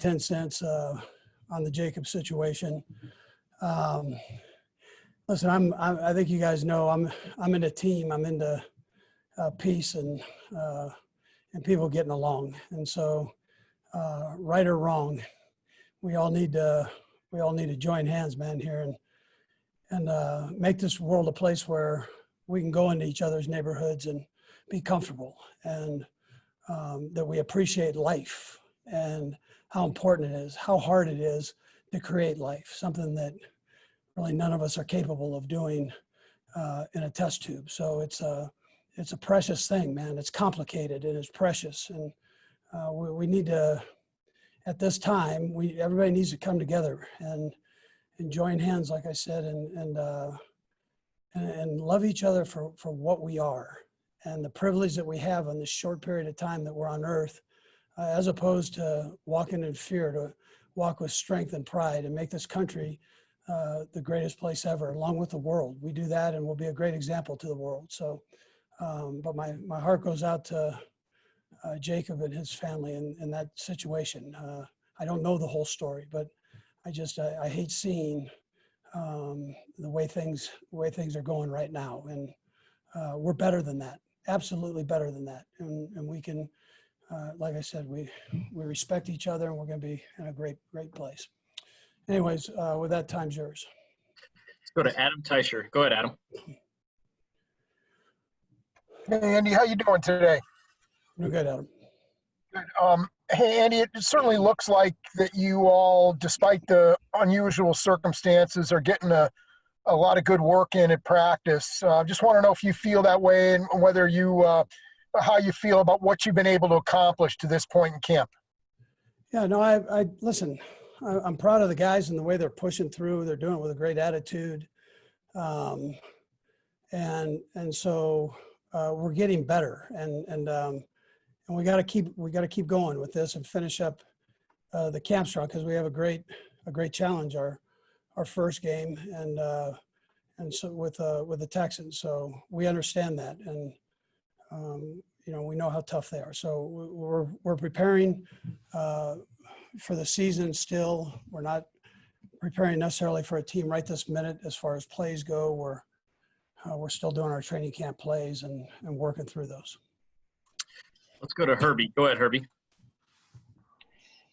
10 cents on the Jacob situation. Listen, I think you guys know I'm into team. I'm into peace and people getting along. And so, right or wrong, we all need to join hands, man, here and make this world a place where we can go into each other's neighborhoods and be comfortable, and that we appreciate life and how important it is, how hard it is to create life, something that really none of us are capable of doing in a test tube. So it's a precious thing, man. It's complicated and it's precious, and we need to, at this time, everybody needs to come together and join hands, like I said, and love each other for what we are and the privilege that we have in this short period of time that we're on earth, as opposed to walking in fear, to walk with strength and pride and make this country the greatest place ever, along with the world. We do that and we'll be a great example to the world. So, but my heart goes out to Jacob and his family in that situation. I don't know the whole story, but I hate seeing the way things are going right now. And we're better than that, absolutely better than that. And we can, like I said, we respect each other, and we're going to be in a great place. Anyways, with that, time's yours. Let's go to Adam Teicher. Go ahead, Adam. Hey, Andy, how you doing today? I'm good, Adam. Good. Hey, Andy, it certainly looks like that you all, despite the unusual circumstances, are getting a lot of good work in at practice. Just want to know if you feel that way, and whether how you feel about what you've been able to accomplish to this point in camp. Yeah, no, I listen. I'm proud of the guys and the way they're pushing through. They're doing it with a great attitude, and so we're getting better, and we got to keep going with this and finish up the camp strong, because we have a great challenge, our first game, and so with the Texans. So we understand that, and we know how tough they are. So we're preparing for the season still. We're not preparing necessarily for a team right this minute as far as plays go. We're still doing our training camp plays and working through those. Let's go to Herbie. Go ahead, Herbie.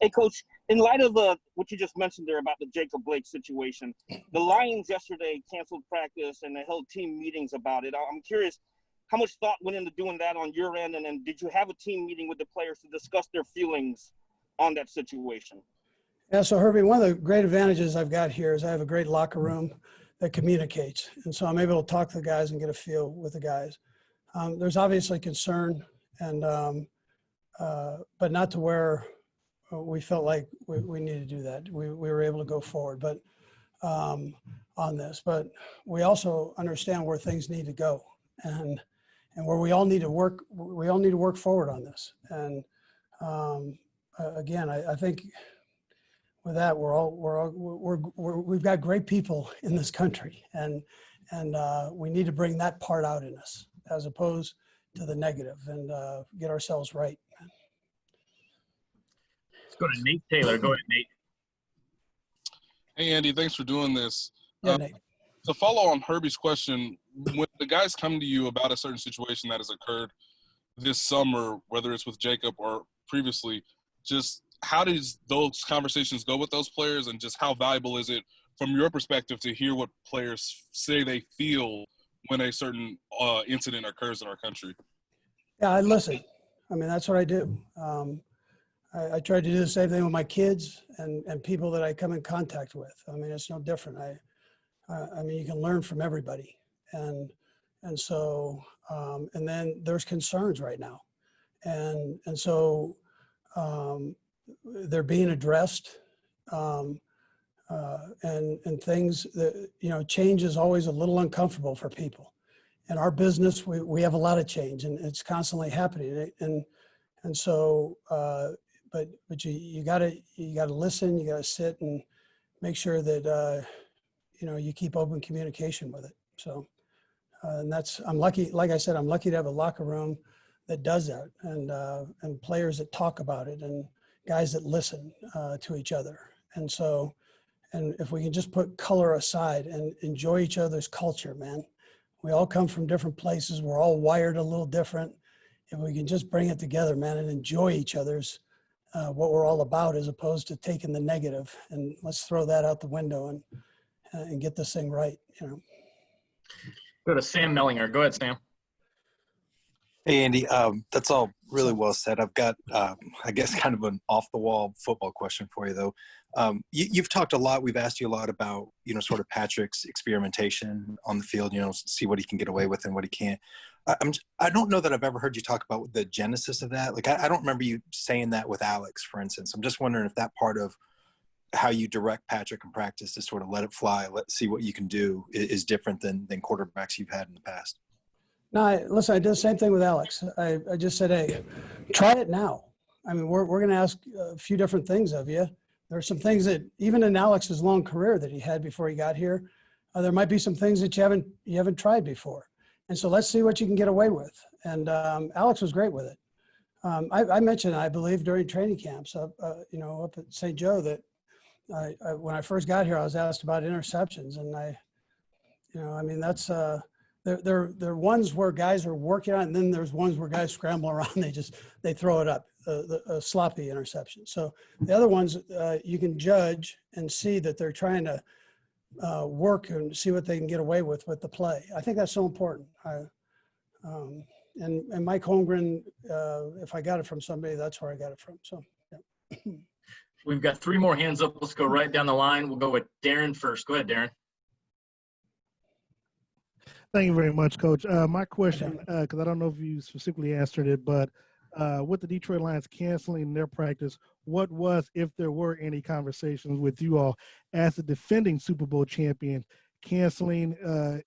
Hey, Coach, in light of what you just mentioned there about the Jacob Blake situation, the Lions yesterday canceled practice and they held team meetings about it. I'm curious, how much thought went into doing that on your end? And then did you have a team meeting with the players to discuss their feelings on that situation? Yeah, so Herbie, one of the great advantages I've got here is I have a great locker room that communicates. And so I'm able to talk to the guys and get a feel with the guys. There's obviously concern, and but not to where we felt like we needed to do that. We were able to go forward, but on this. But we also understand where things need to go, and where we all need to work. We all need to work forward on this. And again, I think with that, we've got great people in this country, and we need to bring that part out in us as opposed to the negative, and get ourselves right. Let's go to Nate Taylor. Go ahead, Nate. Hey, Andy, thanks for doing this. Yeah, Nate. To follow on Herbie's question, when the guys come to you about a certain situation that has occurred this summer, whether it's with Jacob or previously, just how does those conversations go with those players, and just how valuable is it from your perspective to hear what players say they feel when a certain incident occurs in our country? Yeah, I listen. I mean, that's what I do. I try to do the same thing with my kids and people that I come in contact with. I mean, it's no different. I mean, you can learn from everybody. And so, and then there's concerns right now. And so they're being addressed. And things that, change is always a little uncomfortable for people. In our business, we have a lot of change, and it's constantly happening. And so, but you gotta listen, you gotta sit and make sure that, you keep open communication with it. So, and I'm lucky, like I said, I'm lucky to have a locker room that does that, and players that talk about it and guys that listen to each other. And so, and if we can just put color aside and enjoy each other's culture, man, we all come from different places. We're all wired a little different. If we can just bring it together, man, and enjoy each other's what we're all about, as opposed to taking the negative, and let's throw that out the window and get this thing right. You know. Go to Sam Mellinger. Go ahead, Sam. Hey, Andy, that's all really well said. I've got, I guess, kind of an off-the-wall football question for you, though. You've talked a lot. We've asked you a lot about, sort of Patrick's experimentation on the field, see what he can get away with and what he can't. I don't know that I've ever heard you talk about the genesis of that. Like, I don't remember you saying that with Alex, for instance. I'm just wondering if that part of how you direct Patrick in practice to sort of let it fly, let's see what you can do, is different than quarterbacks you've had in the past. No, listen, I did the same thing with Alex. I just said, hey, try it now. I mean, we're going to ask a few different things of you. There are some things that, even in Alex's long career that he had before he got here, there might be some things that you haven't tried before. And so let's see what you can get away with. And Alex was great with it. I mentioned, I believe, during training camps up at St. Joe that when I first got here, I was asked about interceptions. And that's there are ones where guys are working on it, and then there's ones where guys scramble around. They throw it up, a sloppy interception. So the other ones, you can judge and see that they're trying to work and see what they can get away with the play. I think that's so important. And Mike Holmgren, if I got it from somebody, that's where I got it from. So, yeah. We've got 3 more hands up. Let's go right down the line. We'll go with Darren first. Go ahead, Darren. Thank you very much, Coach. My question, because I don't know if you specifically answered it, but with the Detroit Lions canceling their practice, what was, if there were any conversations with you all as the defending Super Bowl champion, canceling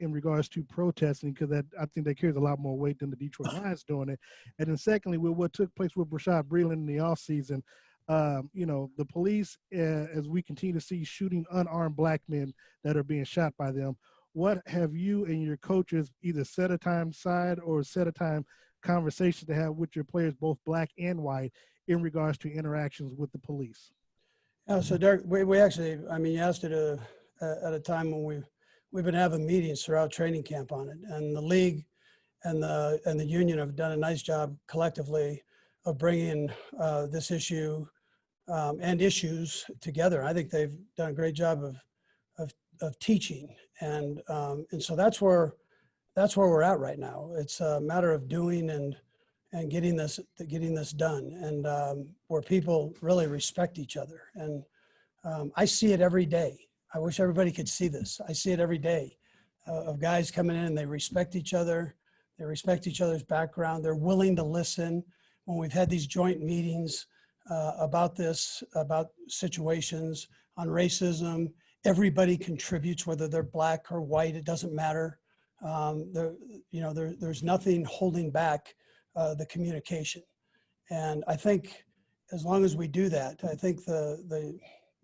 in regards to protesting, because I think that carries a lot more weight than the Detroit Lions doing it. And then secondly, with what took place with Rashad Breeland in the offseason, the police, as we continue to see shooting unarmed black men that are being shot by them, what have you and your coaches either set a time aside or set a time conversation to have with your players, both black and white, in regards to interactions with the police? So Derek, we actually, you asked it at a time when we've been having meetings throughout training camp on it, and the league and the union have done a nice job collectively of bringing this issue and issues together. I think they've done a great job of teaching, and so that's where we're at right now. It's a matter of doing and getting this done, and where people really respect each other. And I see it every day. I wish everybody could see this. I see it every day of guys coming in and they respect each other. They respect each other's background. They're willing to listen. When we've had these joint meetings about situations on racism, everybody contributes, whether they're black or white, it doesn't matter. There's nothing holding back the communication. And I think as long as we do that, I think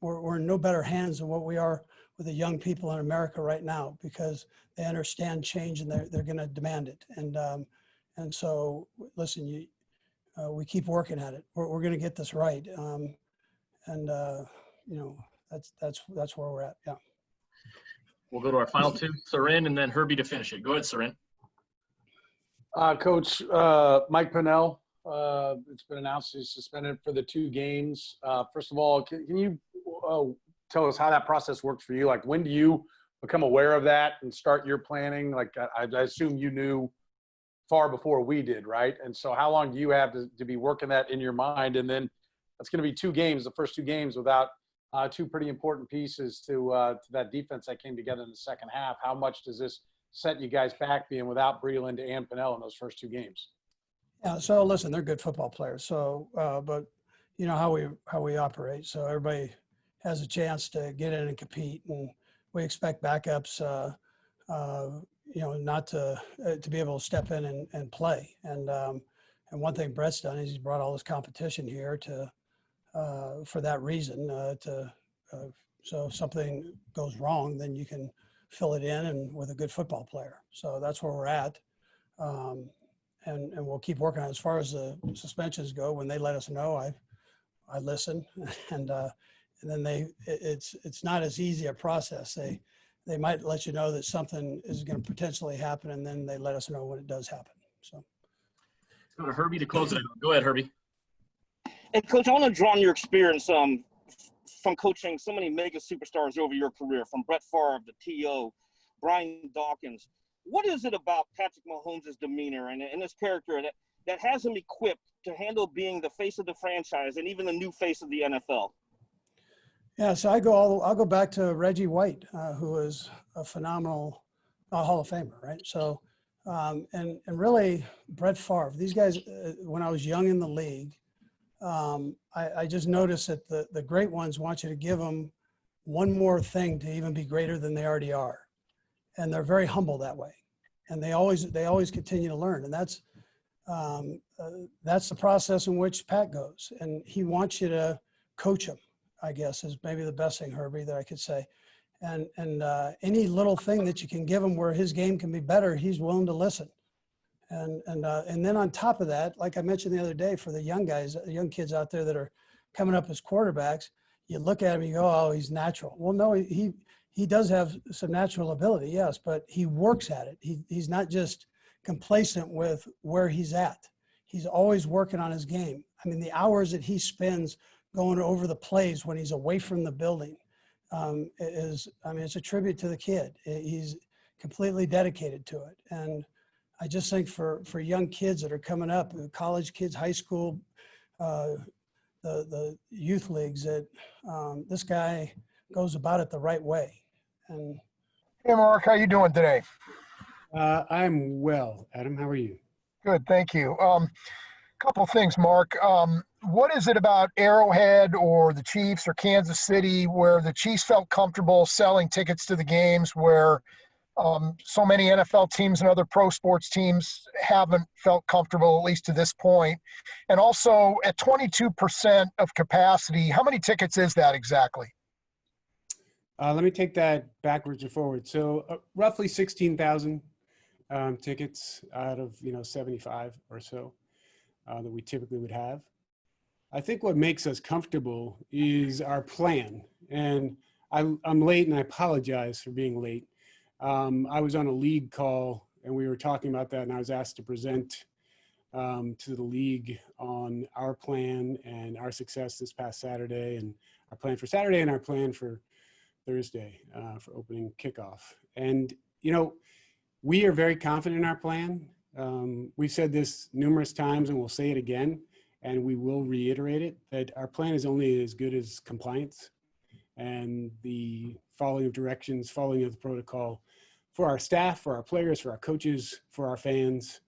we're in no better hands than what we are with the young people in America right now, because they understand change and they're going to demand it. And so, listen, we keep working at it. We're going to get this right. That's where we're at. Yeah. We'll go to our final 2, Soren, and then Herbie to finish it. Go ahead, Soren. Coach, Mike Pennell, it's been announced he's suspended for the 2 games. First of all, can you tell us how that process works for you? Like, when do you become aware of that and start your planning? Like, I assume you knew far before we did, right? And so how long do you have to be working that in your mind? And then it's going to be 2 games, the first 2 games without 2 pretty important pieces to that defense that came together in the second half. How much does this set you guys back being without Breeland and Pennell in those first 2 games? Yeah. So listen, they're good football players. So, but you know how we operate. So everybody has a chance to get in and compete, and we expect backups, not to be able to step in and play. And one thing Brett's done is he's brought all this competition here for that reason, so if something goes wrong, then you can fill it in and with a good football player. So that's where we're at. And we'll keep working on it. As far as the suspensions go, when they let us know, I listen, and then it's not as easy a process. They might let you know that something is going to potentially happen, and then they let us know when it does happen. So Let's go to Herbie to close it out. Go ahead, Herbie. And Coach, I want to draw on your experience from coaching so many mega superstars over your career, from Brett Favre to T.O., Brian Dawkins. What is it about Patrick Mahomes' demeanor and his character that has him equipped to handle being the face of the franchise and even the new face of the NFL? yeah, so I'll go back to Reggie White, who is a phenomenal Hall of Famer, right? So, and really Brett Favre. These guys, when I was young in the league, I just noticed that the great ones want you to give them one more thing to even be greater than they already are, and they're very humble that way, and they always continue to learn, and that's the process in which Pat goes, and he wants you to coach him, I guess, is maybe the best thing, Herbie, that I could say. And any little thing that you can give him where his game can be better, he's willing to listen. And then on top of that, like I mentioned the other day, for the young guys, the young kids out there that are coming up as quarterbacks, you look at him, you go, oh, he's natural. Well, no, he does have some natural ability, yes, but he works at it. He's not just complacent with where he's at. He's always working on his game. I mean, the hours that he spends going over the plays when he's away from the building it's a tribute to the kid. He's completely dedicated to it. And I just think for young kids that are coming up, college kids, high school, the youth leagues, that this guy goes about it the right way. And Hey, Mark, how you doing today? I'm well. Adam, how are you? Good, thank you. Couple things, Mark. What is it about Arrowhead or the Chiefs or Kansas City where the Chiefs felt comfortable selling tickets to the games where so many NFL teams and other pro sports teams haven't felt comfortable, at least to this point? And also, at 22% of capacity, how many tickets is that exactly? Let me take that backwards and forward. So roughly 16,000 tickets out of 75 or so that we typically would have. I think what makes us comfortable is our plan. And I'm late, and I apologize for being late. I was on a league call, and we were talking about that, and I was asked to present to the league on our plan and our success this past Saturday, and our plan for Saturday and our plan for Thursday for opening kickoff. And, we are very confident in our plan. We've said this numerous times, and we'll say it again, and we will reiterate it, that our plan is only as good as compliance and the following of directions, following of the protocol for our staff, for our players, for our coaches, for our fans.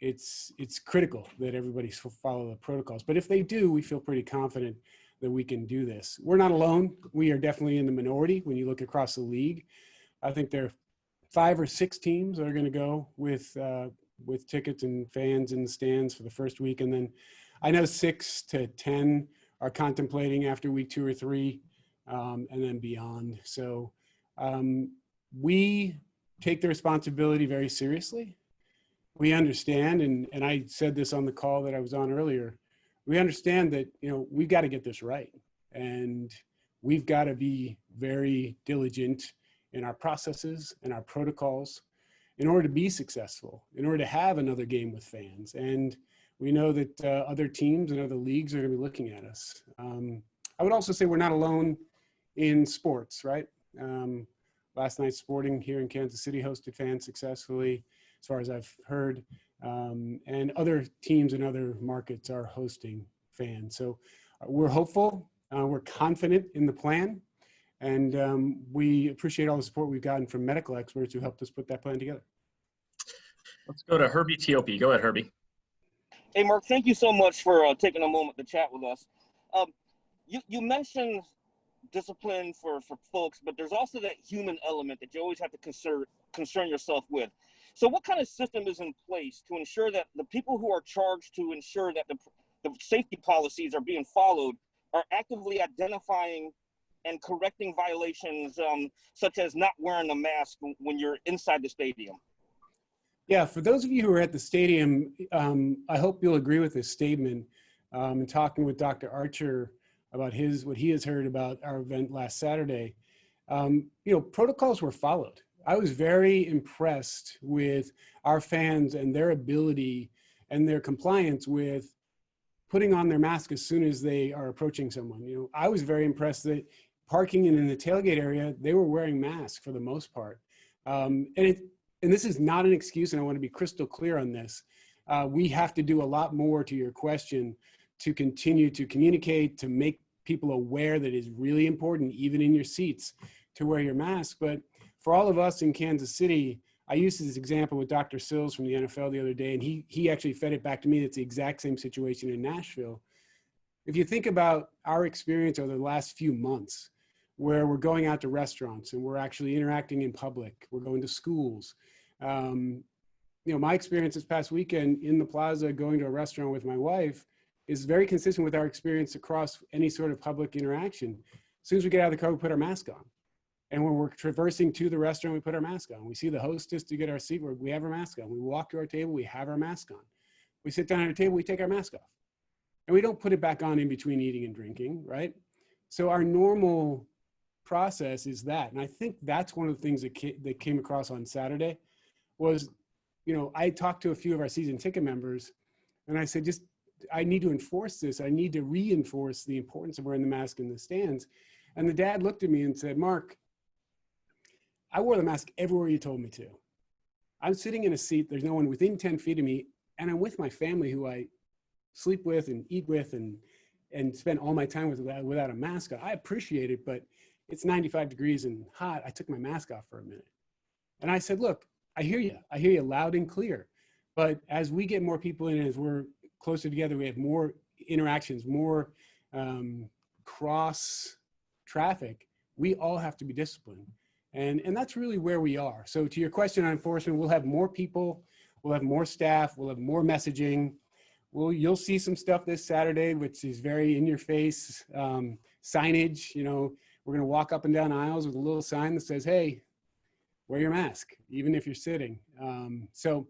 It's critical that everybody follow the protocols. But if they do, we feel pretty confident that we can do this. We're not alone. We are definitely in the minority when you look across the league. I think there are 5 or 6 teams that are going to go with tickets and fans in the stands for the first week. And then I know 6 to 10 are contemplating after week 2 or 3 and then beyond. So we take the responsibility very seriously. We understand, and I said this on the call that I was on earlier, we understand that, we've got to get this right. And we've got to be very diligent in our processes and our protocols in order to be successful, in order to have another game with fans. And we know that other teams and other leagues are going to be looking at us. I would also say we're not alone in sports, right? Last night, Sporting here in Kansas City hosted fans successfully, as far as I've heard. And other teams in other markets are hosting fans. So we're hopeful, we're confident in the plan, and we appreciate all the support we've gotten from medical experts who helped us put that plan together. Let's go to Herbie Teope. Go ahead, Herbie. Hey, Mark, thank you so much for taking a moment to chat with us. You mentioned discipline for folks, but there's also that human element that you always have to concern yourself with. So what kind of system is in place to ensure that the people who are charged to ensure that the safety policies are being followed are actively identifying and correcting violations, such as not wearing a mask when you're inside the stadium? Yeah, for those of you who are at the stadium, I hope you'll agree with this statement. and talking with Dr. Archer about what he has heard about our event last Saturday, protocols were followed. I was very impressed with our fans and their ability and their compliance with putting on their mask as soon as they are approaching someone. I was very impressed that parking in the tailgate area, they were wearing masks for the most part. And this is not an excuse, and I want to be crystal clear on this. We have to do a lot more, to your question, to continue to communicate, to make people aware that it's really important, even in your seats, to wear your mask. But for all of us in Kansas City, I used this example with Dr. Sills from the NFL the other day, and he actually fed it back to me. It's the exact same situation in Nashville. If you think about our experience over the last few months, where we're going out to restaurants and we're actually interacting in public, we're going to schools. My experience this past weekend in the plaza going to a restaurant with my wife is very consistent with our experience across any sort of public interaction. As soon as we get out of the car, we put our mask on. And when we're traversing to the restaurant, we put our mask on. We see the hostess to get our seat, we have our mask on. We walk to our table, we have our mask on. We sit down at our table, we take our mask off. And we don't put it back on in between eating and drinking, right? So our normal process is that. And I think that's one of the things that came across on Saturday was, I talked to a few of our season ticket members and I said, I need to enforce this. I need to reinforce the importance of wearing the mask in the stands. And the dad looked at me and said, Mark, I wore the mask everywhere you told me to. I'm sitting in a seat, there's no one within 10 feet of me, and I'm with my family who I sleep with and eat with and spend all my time with without a mask on. I appreciate it, but it's 95 degrees and hot. I took my mask off for a minute. And I said, look, I hear you loud and clear. But as we get more people in, as we're closer together, we have more interactions, more cross traffic, we all have to be disciplined. And that's really where we are. So to your question on enforcement, we'll have more people, we'll have more staff, we'll have more messaging. You'll see some stuff this Saturday, which is very in your face signage. We're going to walk up and down aisles with a little sign that says, hey, wear your mask, even if you're sitting. So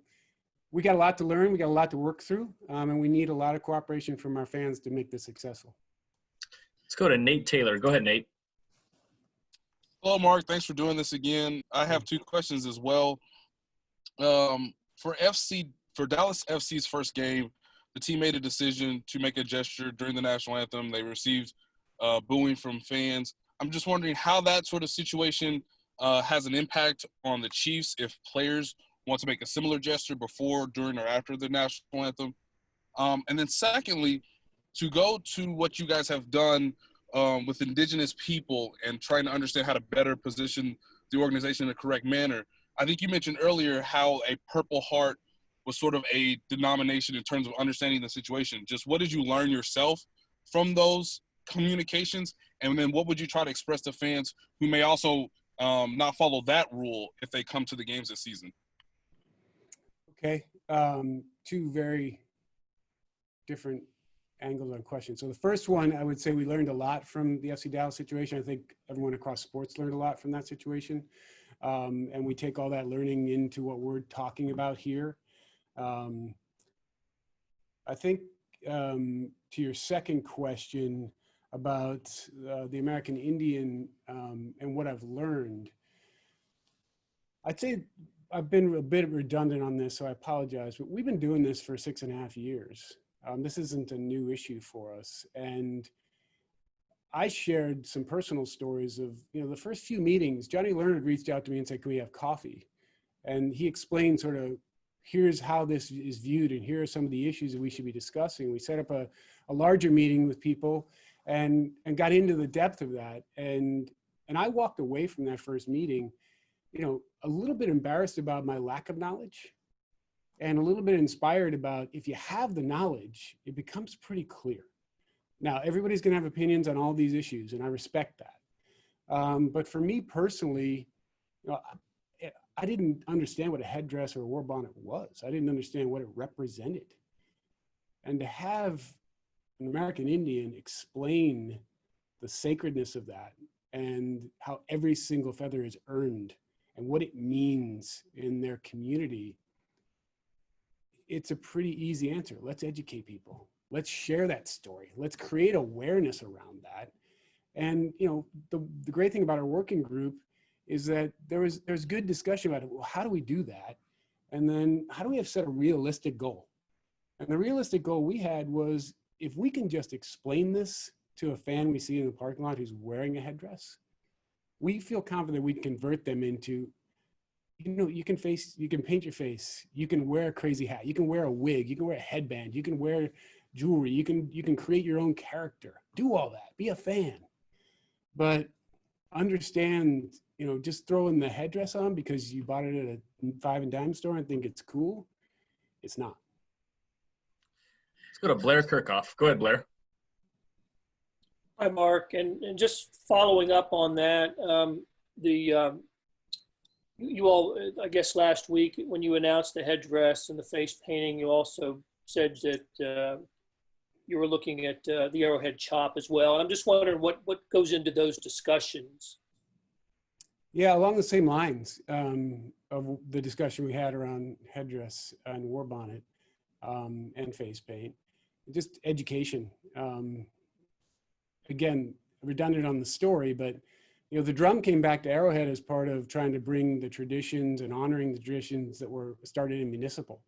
we got a lot to learn. We got a lot to work through. And we need a lot of cooperation from our fans to make this successful. Let's go to Nate Taylor. Go ahead, Nate. Hello, Mark. Thanks for doing this again. I have two questions as well. For Dallas FC's first game, the team made a decision to make a gesture during the national anthem. They received booing from fans. I'm just wondering how that sort of situation has an impact on the Chiefs if players want to make a similar gesture before, during, or after the national anthem. And then secondly, to go to what you guys have done with indigenous people and trying to understand how to better position the organization in the correct manner. I think you mentioned earlier how a Purple Heart was sort of a denomination in terms of understanding the situation. Just what did you learn yourself from those communications? And then what would you try to express to fans who may also not follow that rule if they come to the games this season? Okay, two very different angles on questions. So the first one, I would say we learned a lot from the FC Dallas situation. I think everyone across sports learned a lot from that situation. And we take all that learning into what we're talking about here. I think to your second question about the American Indian and what I've learned, I'd say I've been a bit redundant on this, so I apologize, but we've been doing this for 6.5 years. This isn't a new issue for us. And I shared some personal stories of, the first few meetings, Johnny Leonard reached out to me and said, can we have coffee? And he explained sort of, here's how this is viewed and here are some of the issues that we should be discussing. We set up a larger meeting with people and got into the depth of that. And I walked away from that first meeting, a little bit embarrassed about my lack of knowledge and a little bit inspired about if you have the knowledge, it becomes pretty clear. Now, everybody's going to have opinions on all these issues, and I respect that. But for me personally, I didn't understand what a headdress or a war bonnet was. I didn't understand what it represented. And to have an American Indian explain the sacredness of that and how every single feather is earned and what it means in their community, it's a pretty easy answer. Let's educate people. Let's share that story. Let's create awareness around that. And, you know, the great thing about our working group is that there's good discussion about, well, how do we do that? And then how do we have set a realistic goal? And the realistic goal we had was, if we can just explain this to a fan we see in the parking lot who's wearing a headdress, we feel confident we can convert them into, you know, you can paint your face, you can wear a crazy hat, you can wear a wig, you can wear a headband, you can wear jewelry, you can create your own character, do all that, be a fan. But understand, you know, just throwing the headdress on because you bought it at a 5 and dime store and think it's cool, it's not. Let's go to Blair Kirchhoff. Go ahead, Blair. Hi, Mark. And just following up on that, you all, I guess last week when you announced the headdress and the face painting, you also said that you were looking at the Arrowhead chop as well. And I'm just wondering what goes into those discussions. Yeah, along the same lines of the discussion we had around headdress and war bonnet and face paint, just education. Again, redundant on the story, but you know, the drum came back to Arrowhead as part of trying to bring the traditions and honoring the traditions that were started in municipal.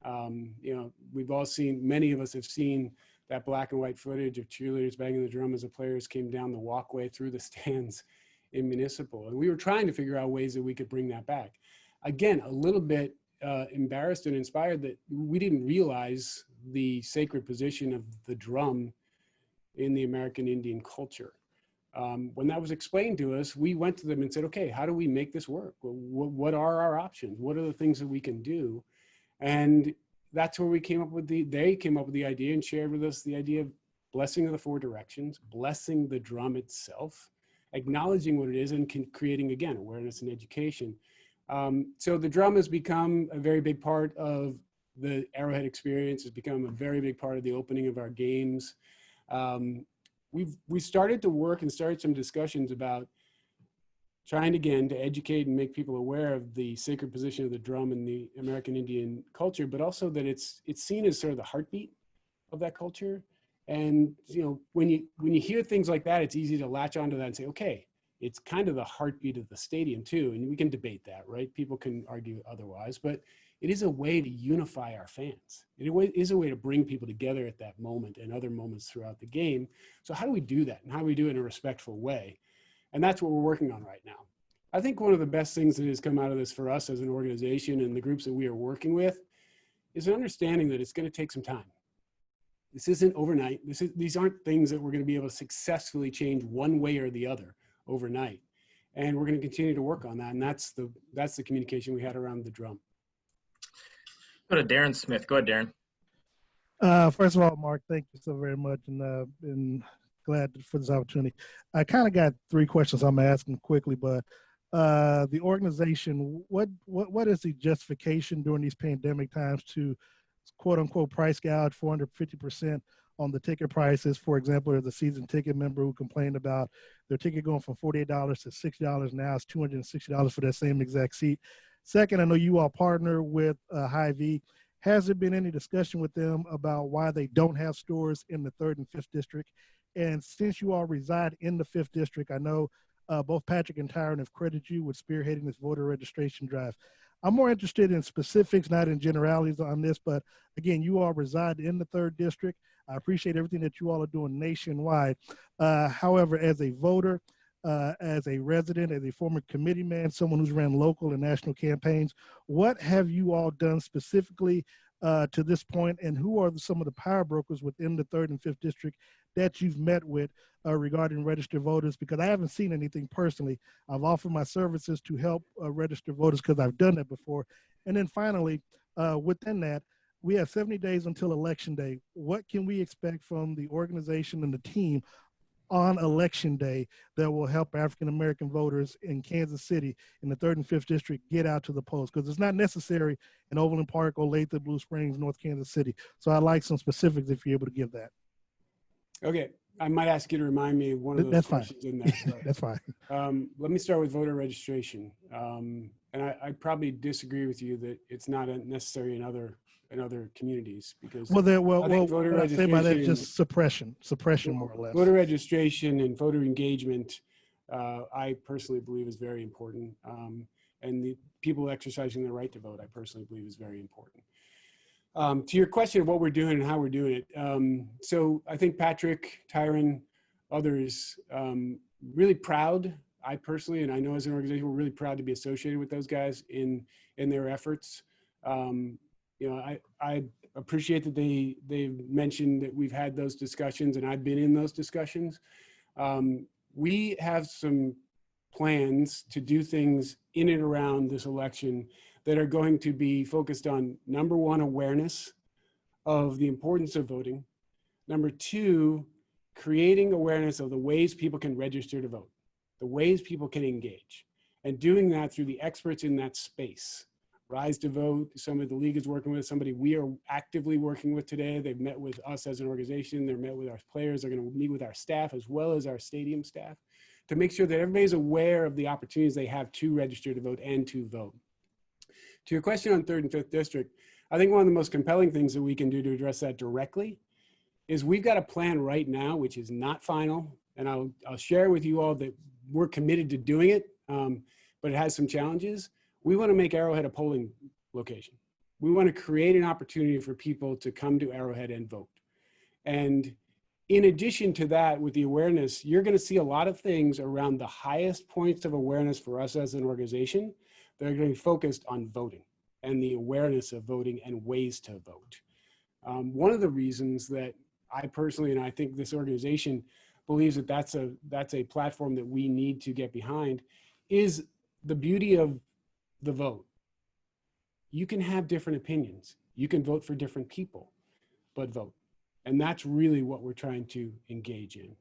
You know, we've all seen, many of us have seen that black and white footage of cheerleaders banging the drum as the players came down the walkway through the stands in municipal. And we were trying to figure out ways that we could bring that back. Again, a little bit embarrassed and inspired that we didn't realize the sacred position of the drum in the American Indian culture. When that was explained to us, we went to them and said, okay, how do we make this work? What are our options? What are the things that we can do? And that's where they came up with the idea and shared with us the idea of blessing of the 4 directions, blessing the drum itself, acknowledging what it is, and creating, again, awareness and education. So the drum has become a very big part of the Arrowhead experience. It's become a very big part of the opening of our games. We started to work and started some discussions about trying again to educate and make people aware of the sacred position of the drum in the American Indian culture, but also that it's seen as sort of the heartbeat of that culture. And you know, when you hear things like that, it's easy to latch onto that and say, okay, it's kind of the heartbeat of the stadium too. And we can debate that, right? People can argue otherwise, but it is a way to unify our fans. It is a way to bring people together at that moment and other moments throughout the game. So how do we do that? And how do we do it in a respectful way? And that's what we're working on right now. I think one of the best things that has come out of this for us as an organization and the groups that we are working with is an understanding that it's going to take some time. This isn't overnight. These aren't things that we're going to be able to successfully change one way or the other overnight. And we're going to continue to work on that. And that's the communication we had around the drum. Go to Darren Smith. Go ahead, Darren. First of all, Mark, thank you so very much, and glad for this opportunity. I kind of got 3 questions I'm asking quickly, but the organization, what is the justification during these pandemic times to quote unquote price gouge 450% on the ticket prices? For example, there's a season ticket member who complained about their ticket going from $48 to $60. Now it's $260 for that same exact seat. Second, I know you all partner with Hy-Vee. Has there been any discussion with them about why they don't have stores in the 3rd and 5th district? And since you all reside in the 5th district, I know both Patrick and Tyron have credited you with spearheading this voter registration drive. I'm more interested in specifics, not in generalities on this, but again, you all reside in the 3rd district. I appreciate everything that you all are doing nationwide. However, as a voter, as a resident, as a former committee man, someone who's ran local and national campaigns, what have you all done specifically to this point, and who are some of the power brokers within the 3rd and 5th district that you've met with regarding registered voters? Because I haven't seen anything personally. I've offered my services to help register voters because I've done that before. And then finally, within that, we have 70 days until Election Day. What can we expect from the organization and the team on Election Day that will help African-American voters in Kansas City in the 3rd and 5th district get out to the polls? Because it's not necessary in Overland Park, Olathe, Blue Springs, North Kansas City. So I'd like some specifics if you're able to give that. Okay, I might ask you to remind me of one of those questions in there. But, that's fine. Let me start with voter registration. And I probably disagree with you that it's not necessary in other in other communities because Well, there, well, I think well, voter what I say by that, registration- just suppression, more or less. voter registration and voter engagement, I personally believe is very important. And the people exercising their right to vote, I personally believe is very important. To your question of what we're doing and how we're doing it. So I think Patrick, Tyron, others, really proud. I personally, and I know as an organization, we're really proud to be associated with those guys in their efforts. You know, I appreciate that they've mentioned that we've had those discussions and I've been in those discussions. We have some plans to do things in and around this election that are going to be focused on, number one, awareness of the importance of voting. Number two, creating awareness of the ways people can register to vote, the ways people can engage, and doing that through the experts in that space. Rise to Vote, some of the league is working with, somebody we are actively working with today. They've met with us as an organization. They're met with our players. They're going to meet with our staff as well as our stadium staff to make sure that everybody's aware of the opportunities they have to register to vote and to vote. To your question on 3rd and 5th District, I think one of the most compelling things that we can do to address that directly is we've got a plan right now, which is not final. And I'll share with you all that we're committed to doing it, but it has some challenges. We want to make Arrowhead a polling location. We want to create an opportunity for people to come to Arrowhead and vote. And in addition to that, with the awareness, you're going to see a lot of things around the highest points of awareness for us as an organization that are going to be focused on voting and the awareness of voting and ways to vote. One of the reasons that I personally, and I think this organization believes that that's a platform that we need to get behind, is the beauty of the vote. You can have different opinions. You can vote for different people, but vote. And that's really what we're trying to engage in.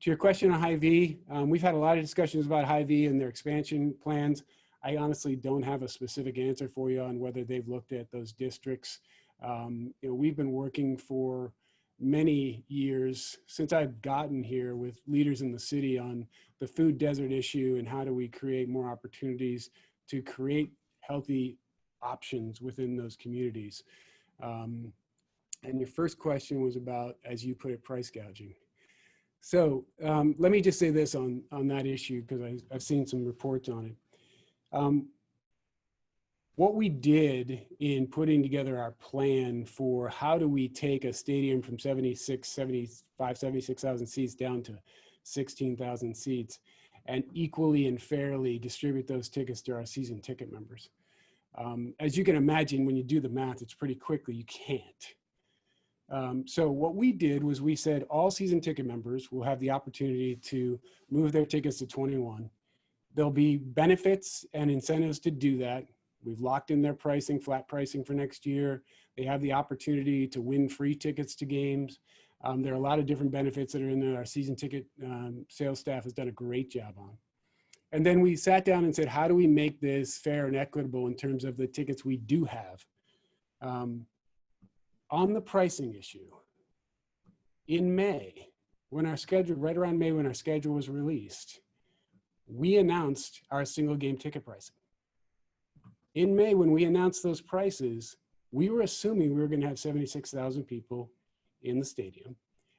To your question on Hy-Vee, we've had a lot of discussions about Hy-Vee and their expansion plans. I honestly don't have a specific answer for you on whether they've looked at those districts. You know, we've been working for many years since I've gotten here with leaders in the city on the food desert issue and how do we create more opportunities to create healthy options within those communities. And your first question was about, as you put it, price gouging. So let me just say this on that issue, because I've seen some reports on it. What we did in putting together our plan for how do we take a stadium from 76,000 seats down to 16,000 seats and equally and fairly distribute those tickets to our season ticket members. As you can imagine, when you do the math, it's pretty quickly, you can't. So what we did was we said all season ticket members will have the opportunity to move their tickets to 21. There'll be benefits and incentives to do that. We've locked in their pricing, flat pricing for next year. They have the opportunity to win free tickets to games. There are a lot of different benefits that are in there. Our season ticket sales staff has done a great job on. And then we sat down and said, how do we make this fair and equitable in terms of the tickets we do have? On the pricing issue, in May, when our schedule, right around May when our schedule was released, we announced our single game ticket pricing. In May, when we announced those prices, we were assuming we were going to have 76,000 people in the stadium.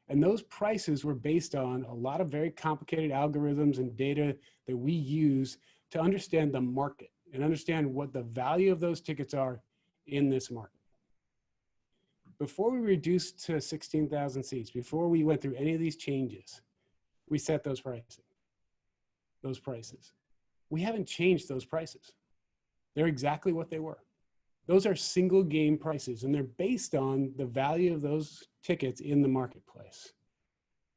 And those prices were based on a lot of very complicated algorithms and data that we use to understand the market and understand what the value of those tickets are in this market. Before we reduced to 16,000 seats, before we went through any of these changes, we set those prices. We haven't changed those prices. They're exactly what they were. Those are single game prices, and they're based on the value of those tickets in the marketplace.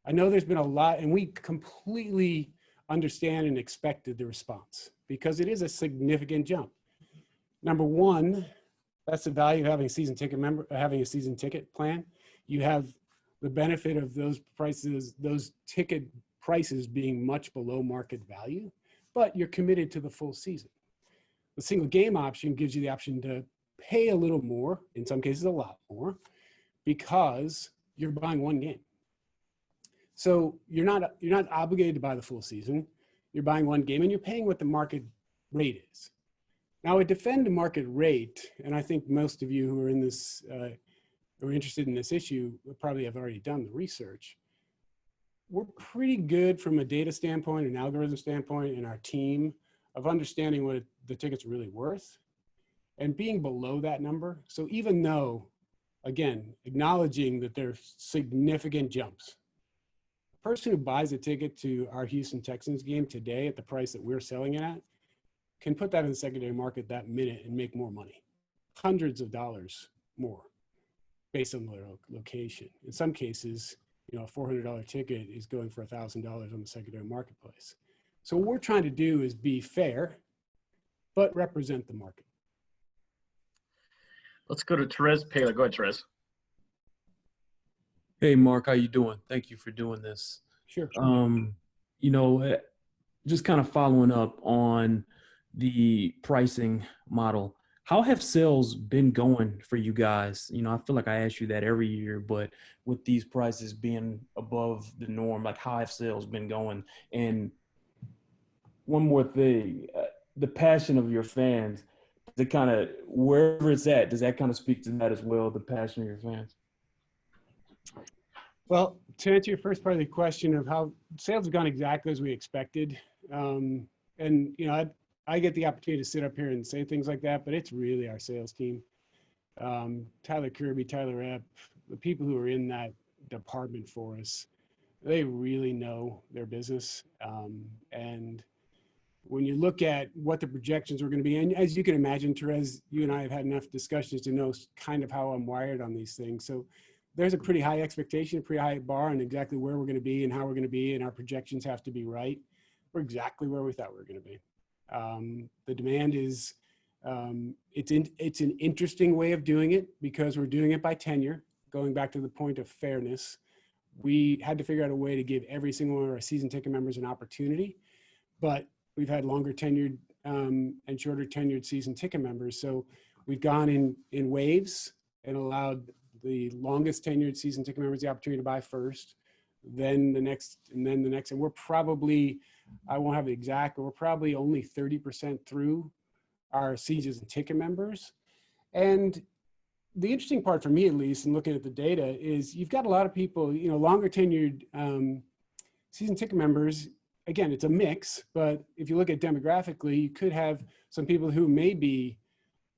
I know there's been a lot, and we completely understand and expected the response because it is a significant jump. Number one, that's the value of having a season ticket having a season ticket plan. You have the benefit of those prices, those ticket prices being much below market value, but you're committed to the full season. The single game option gives you the option to pay a little more, in some cases a lot more, because you're buying one game. So you're not obligated to buy the full season. You're buying one game and you're paying what the market rate is. Now, I defend the market rate, and I think most of you who are in this, who are interested in this issue, probably have already done the research. We're pretty good from a data standpoint, an algorithm standpoint, in our team of understanding what the ticket's really worth and being below that number. So even though, again, acknowledging that there's significant jumps, the person who buys a ticket to our Houston Texans game today at the price that we're selling it at can put that in the secondary market that minute and make more money, hundreds of dollars more based on their location. In some cases, you know, a $400 ticket is going for $1,000 on the secondary marketplace. So what we're trying to do is be fair, but represent the market. Let's go to Therese Paler. Go ahead, Therese. Hey, Mark, how you doing? Thank you for doing this. Sure. You know, just kind of following up on the pricing model, how have sales been going for you guys? You know, I feel like I ask you that every year, but with these prices being above the norm, like how have sales been going? And one more thing, the passion of your fans, the kind of wherever it's at, does that kind of speak to that as well, the passion of your fans? Well, to answer your first part of the question of how sales have gone exactly as we expected, and you know, I get the opportunity to sit up here and say things like that, but it's really our sales team. Tyler Kirby, Tyler Epp, the people who are in that department for us, they really know their business. And when you look at what the projections are going to be, and as you can imagine, Therese, you and I have had enough discussions to know kind of how I'm wired on these things. So there's a pretty high expectation, a pretty high bar on exactly where we're going to be and how we're going to be, and our projections have to be right. We're exactly where we thought we were going to be. The demand is, it's an interesting way of doing it because we're doing it by tenure, going back to the point of fairness. We had to figure out a way to give every single one of our season ticket members an opportunity, but we've had longer tenured and shorter tenured season ticket members. So we've gone in waves and allowed the longest tenured season ticket members the opportunity to buy first, then the next, and then the next. And we're probably, I won't have the exact, but we're probably only 30% through our season ticket members. And the interesting part for me, at least, in looking at the data, is you've got a lot of people, you know, longer tenured season ticket members. Again, it's a mix, but if you look at demographically, you could have some people who may be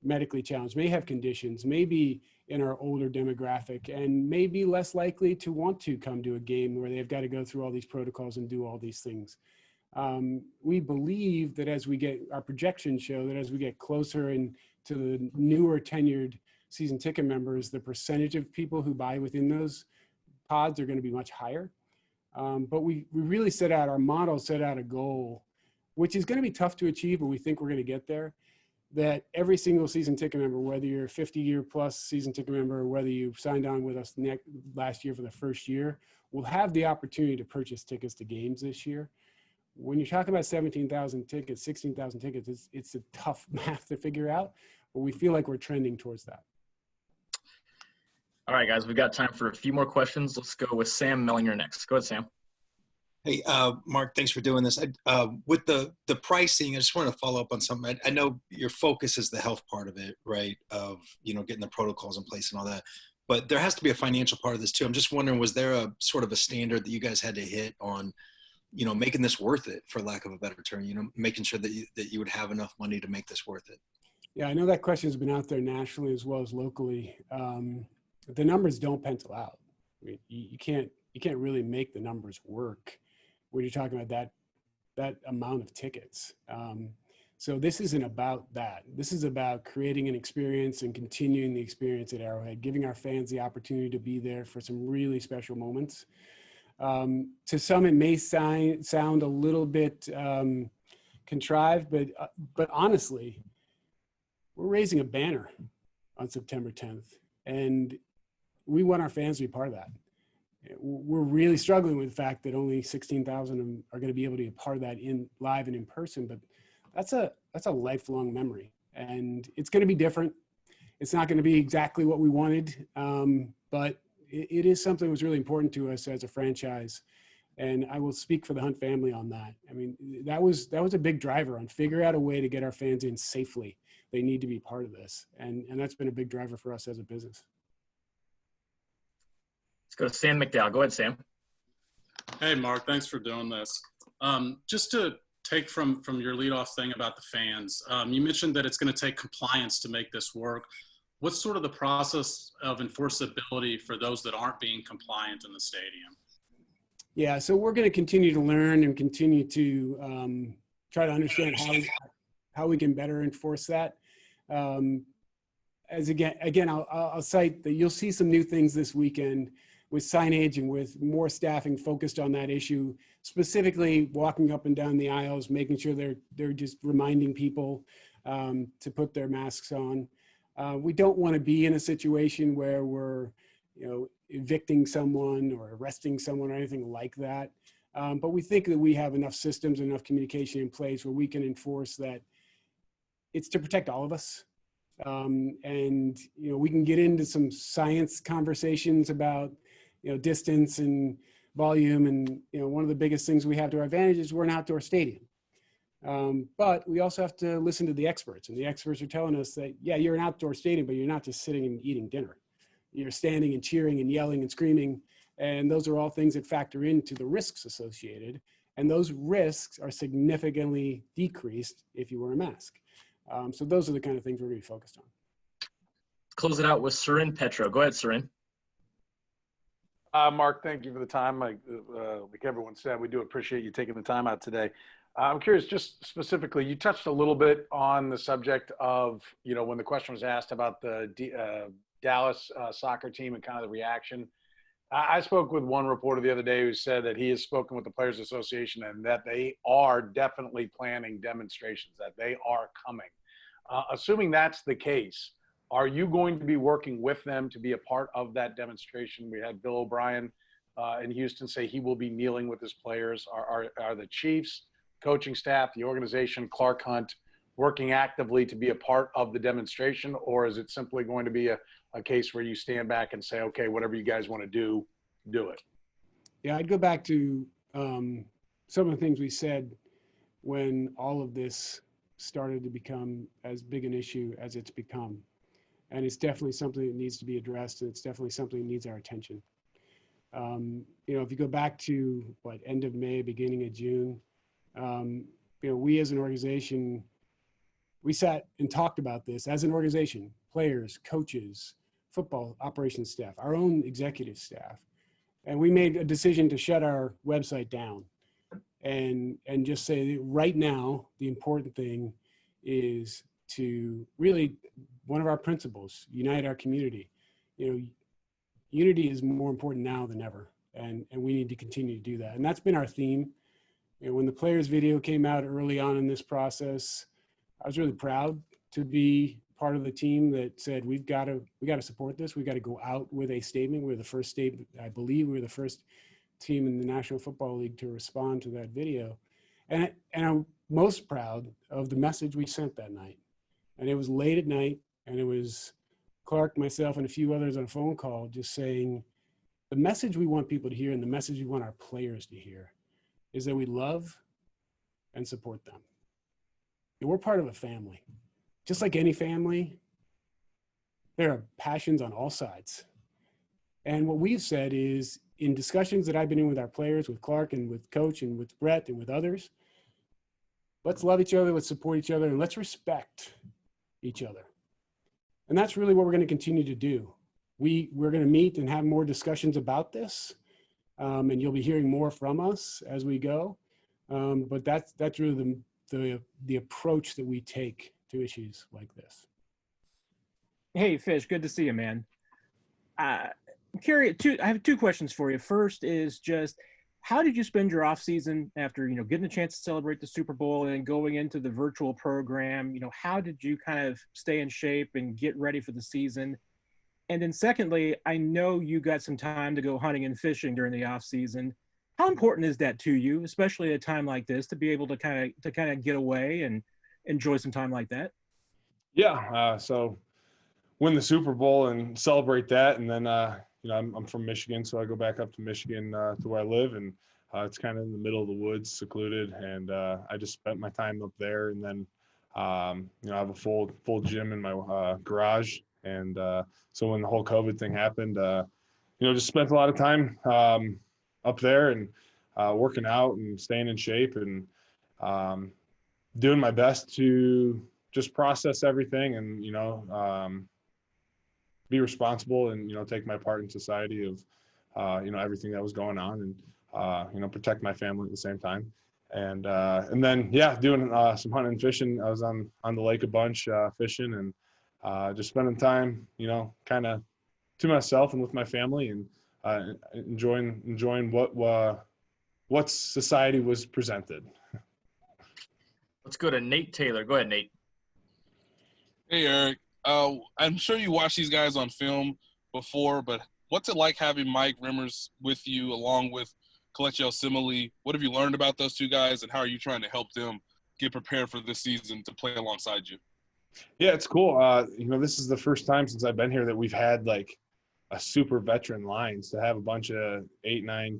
medically challenged, may have conditions, may be in our older demographic, and may be less likely to want to come to a game where they've got to go through all these protocols and do all these things. We believe that as we get, our projections show that as we get closer and to the newer tenured season ticket members, the percentage of people who buy within those pods are going to be much higher. But we really set out, our model set out a goal, which is going to be tough to achieve, but we think we're going to get there, that every single season ticket member, whether you're a 50-year plus season ticket member, or whether you signed on with us last year for the first year, will have the opportunity to purchase tickets to games this year. When you're talking about 17,000 tickets, 16,000 tickets, it's a tough math to figure out, but we feel like we're trending towards that. All right, guys, we've got time for a few more questions. Let's go with Sam Mellinger next. Go ahead, Sam. Hey, Mark, thanks for doing this. With the pricing, I just want to follow up on something. I know your focus is the health part of it, right? Of, you know, getting the protocols in place and all that. But there has to be a financial part of this too. I'm just wondering, was there a sort of a standard that you guys had to hit on, you know, making this worth it, for lack of a better term, you know, making sure that you would have enough money to make this worth it? Yeah, I know that question has been out there nationally as well as locally. The numbers don't pencil out. I mean, you can't really make the numbers work when you're talking about that amount of tickets. So this isn't about that. This is about creating an experience and continuing the experience at Arrowhead, giving our fans the opportunity to be there for some really special moments. To some, it may sound a little bit contrived, but honestly, we're raising a banner on September 10th, and we want our fans to be part of that. We're really struggling with the fact that only 16,000 are going to be able to be a part of that in live and in person, but that's a lifelong memory, and it's going to be different. It's not going to be exactly what we wanted, but it is something that was really important to us as a franchise. And I will speak for the Hunt family on that. I mean, that was a big driver on figure out a way to get our fans in safely. They need to be part of this. And that's been a big driver for us as a business. Let's go to Sam McDowell. Go ahead, Sam. Hey, Mark, thanks for doing this. Just to take from your leadoff thing about the fans, you mentioned that it's going to take compliance to make this work. What's sort of the process of enforceability for those that aren't being compliant in the stadium? Yeah, so we're going to continue to learn and continue to try to understand how we can better enforce that. As again, I'll cite that you'll see some new things this weekend with signage and with more staffing focused on that issue, specifically walking up and down the aisles, making sure they're just reminding people to put their masks on. We don't want to be in a situation where we're, evicting someone or arresting someone or anything like that. But we think that we have enough systems, enough communication in place where we can enforce that it's to protect all of us. And, we can get into some science conversations about, distance and volume. And, one of the biggest things we have to our advantage is we're an outdoor stadium. But we also have to listen to the experts, and the experts are telling us that, yeah, you're an outdoor stadium, but you're not just sitting and eating dinner. You're standing and cheering and yelling and screaming. And those are all things that factor into the risks associated. And those risks are significantly decreased if you wear a mask. So those are the kind of things we're going to be focused on. Let's close it out with Surin Petro. Go ahead, Surin. Mark, thank you for the time. Like everyone said, we do appreciate you taking the time out today. I'm curious, just specifically, you touched a little bit on the subject of, when the question was asked about the Dallas soccer team and kind of the reaction. I spoke with one reporter the other day who said that he has spoken with the Players Association and that they are definitely planning demonstrations, that they are coming. Assuming that's the case, are you going to be working with them to be a part of that demonstration? We had Bill O'Brien in Houston say he will be kneeling with his players. Are the Chiefs, coaching staff, the organization, Clark Hunt, working actively to be a part of the demonstration, or is it simply going to be a case where you stand back and say, okay, whatever you guys want to do it? Yeah, I'd go back to some of the things we said when all of this started to become as big an issue as it's become. And it's definitely something that needs to be addressed, and it's definitely something that needs our attention. If you go back to end of May, beginning of June, we as an organization, we sat and talked about this as an organization, players, coaches, football operations staff, our own executive staff. And we made a decision to shut our website down and just say right now, the important thing is to really, one of our principles, unite our community. Unity is more important now than ever. And we need to continue to do that. And that's been our theme. When the players video came out early on in this process, I was really proud to be part of the team that said, we got to support this. We got to go out with a statement. We're the first statement. I believe we were the first team in the National Football League to respond to that video. And I'm most proud of the message we sent that night. And it was late at night, and it was Clark, myself, and a few others on a phone call just saying, the message we want people to hear and the message we want our players to hear is that we love and support them. And we're part of a family. Just like any family, there are passions on all sides. And what we've said is, in discussions that I've been in with our players, with Clark and with Coach and with Brett and with others, let's love each other, let's support each other, and let's respect each other. And that's really what we're going to continue to do. We're going to meet and have more discussions about this, and you'll be hearing more from us as we go. But that's really the approach that we take to issues like this. Hey, Fish, good to see you, man. I'm curious. I have two questions for you. First is just, how did you spend your off season after getting a chance to celebrate the Super Bowl and going into the virtual program? How did you kind of stay in shape and get ready for the season? And then secondly, I know you got some time to go hunting and fishing during the off season. How important is that to you, especially at a time like this, to be able to kind of get away and enjoy some time like that? Yeah. So win the Super Bowl and celebrate that. And then, I'm from Michigan, so I go back up to Michigan to where I live. And It's kind of in the middle of the woods, secluded, and I just spent my time up there. And then, you know, I have a full gym in my garage, and so when the whole COVID thing happened, you know, just spent a lot of time up there and working out and staying in shape and doing my best to just process everything and, you know, be responsible and, you know, take my part in society of, you know, everything that was going on and, you know, protect my family at the same time. And then, yeah, doing some hunting and fishing. I was on the lake a bunch fishing and just spending time, you know, kind of to myself and with my family and enjoying what society was presented. Let's go to Nate Taylor. Go ahead, Nate. Hey, Eric. I'm sure you watched these guys on film before, but what's it like having Mike Rimmers with you along with Kelechi Osemele? What have you learned about those two guys, and how are you trying to help them get prepared for this season to play alongside you? Yeah, it's cool. You know, this is the first time since I've been here that we've had like a super veteran lines to have a bunch of 8, 9,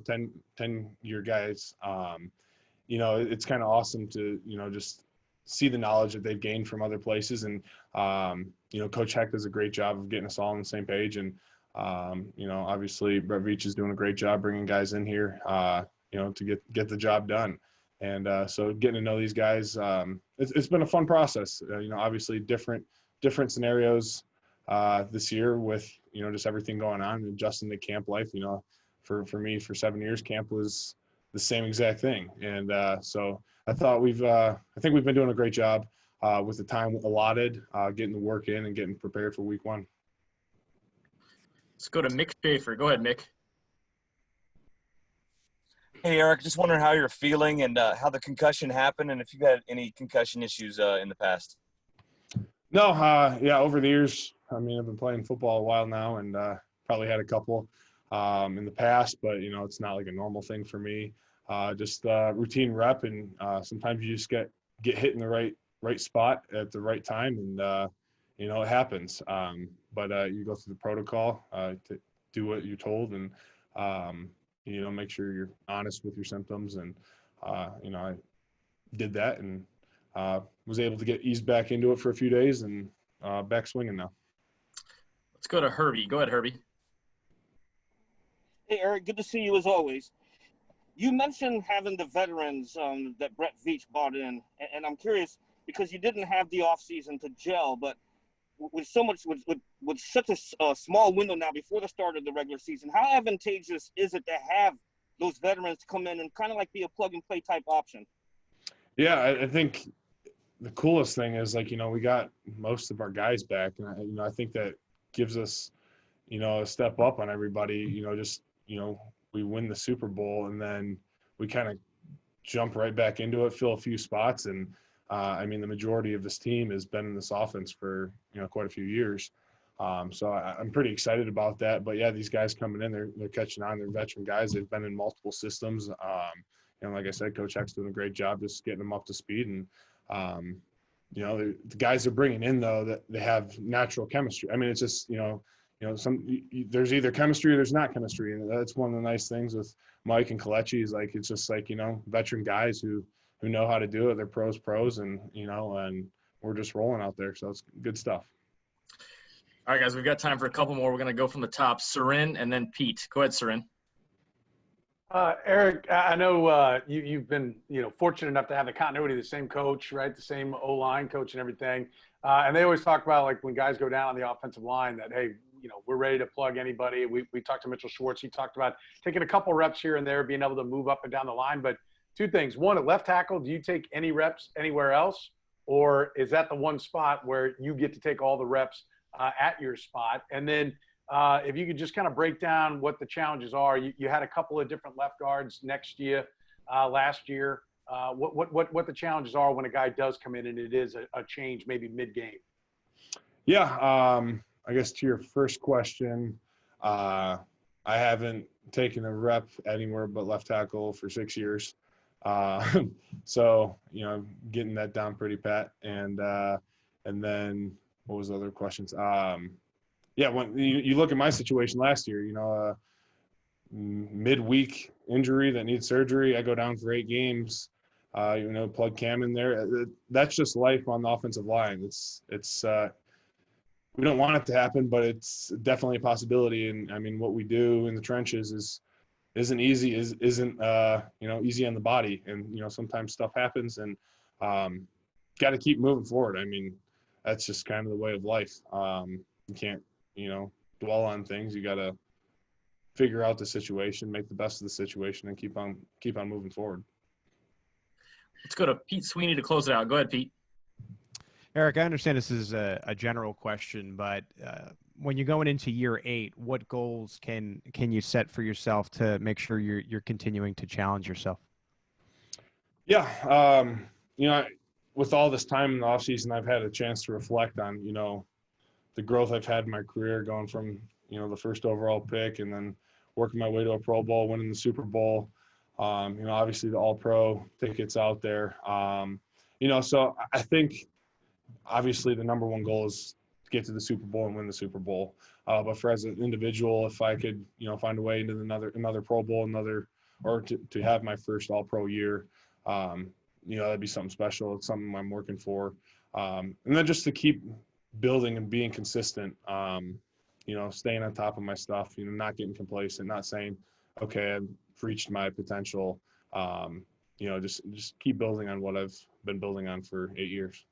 10 year guys. You know, it's kind of awesome to, you know, just see the knowledge that they've gained from other places. And, you know, Coach Heck does a great job of getting us all on the same page. And, you know, obviously Brett Veach is doing a great job bringing guys in here, you know, to get the job done. And so getting to know these guys, it's been a fun process. You know, obviously different scenarios this year with, you know, just everything going on and adjusting to camp life. You know, for me, for 7 years, camp was the same exact thing. And so I thought I think we've been doing a great job with the time allotted, getting the work in and getting prepared for week 1. Let's go to Mick Schaefer. Go ahead, Mick. Hey, Eric, just wondering how you're feeling and how the concussion happened and if you've had any concussion issues in the past. No, yeah, over the years, I mean, I've been playing football a while now and probably had a couple in the past, but, you know, it's not like a normal thing for me. Just routine rep, and sometimes you just get hit in the right spot at the right time, and, you know, it happens. But you go through the protocol to do what you're told and, you know, make sure you're honest with your symptoms. And, you know, I did that and was able to get eased back into it for a few days and back swinging now. Let's go to Herbie. Go ahead, Herbie. Hey, Eric, good to see you as always. You mentioned having the veterans that Brett Veach brought in, and I'm curious because you didn't have the offseason to gel, but with so much with such a small window now before the start of the regular season, how advantageous is it to have those veterans come in and kind of like be a plug and play type option? Yeah, I think the coolest thing is, like, you know, we got most of our guys back, and you know, I think that gives us, you know, a step up on everybody. You know, just, you know, we win the Super Bowl and then we kind of jump right back into it, fill a few spots, and I mean, the majority of this team has been in this offense for, you know, quite a few years. So I'm pretty excited about that. But yeah, these guys coming in, they're catching on. They're veteran guys. They've been in multiple systems. And like I said, Coach Heck's doing a great job just getting them up to speed. And, you know, the guys they're bringing in, though, that they have natural chemistry. I mean, it's just, you know, there's either chemistry or there's not chemistry. And that's one of the nice things with Mike and Kelechi is, like, it's just like, you know, veteran guys who know how to do it. They're pros, and, you know, and we're just rolling out there. So it's good stuff. All right, guys, we've got time for a couple more. We're going to go from the top. Sarin and then Pete. Go ahead, Sarin. Eric, I know you've been, you know, fortunate enough to have the continuity of the same coach, right? The same O-line coach and everything. And they always talk about, like, when guys go down on the offensive line that, hey, you know, we're ready to plug anybody. We talked to Mitchell Schwartz. He talked about taking a couple reps here and there, being able to move up and down the line. But two things. One, at left tackle, do you take any reps anywhere else? Or is that the one spot where you get to take all the reps at your spot? And then if you could just kind of break down what the challenges are. You had a couple of different left guards last year. What the challenges are when a guy does come in and it is a change maybe mid-game? Yeah, I guess to your first question, I haven't taken a rep anywhere but left tackle for 6 years. So, you know, getting that down pretty pat. And then what was the other questions? Yeah, when you look at my situation last year, you know, midweek injury that needs surgery. I go down for 8 games. Plug Cam in there. That's just life on the offensive line. It's we don't want it to happen, but it's definitely a possibility. And I mean, what we do in the trenches isn't easy. Isn't easy on the body. And sometimes stuff happens, and got to keep moving forward. I mean, that's just kind of the way of life. You can't dwell on things. You got to figure out the situation, make the best of the situation, and keep on moving forward. Let's go to Pete Sweeney to close it out. Go ahead, Pete. Eric, I understand this is a general question, but when you're going into year 8, what goals can you set for yourself to make sure you're continuing to challenge yourself? Yeah, with all this time in the offseason, I've had a chance to reflect on the growth I've had in my career, going from the first overall pick and then working my way to a Pro Bowl, winning the Super Bowl. Obviously the All-Pro tickets out there. So I think obviously the number one goal is to get to the Super Bowl and win the Super Bowl. But for as an individual, if I could, find a way into another Pro Bowl, to have my first All-Pro year, that'd be something special. It's something I'm working for. And then just to keep building and being consistent, staying on top of my stuff, not getting complacent, not saying, okay, I've reached my potential. Just keep building on what I've been building on for 8 years.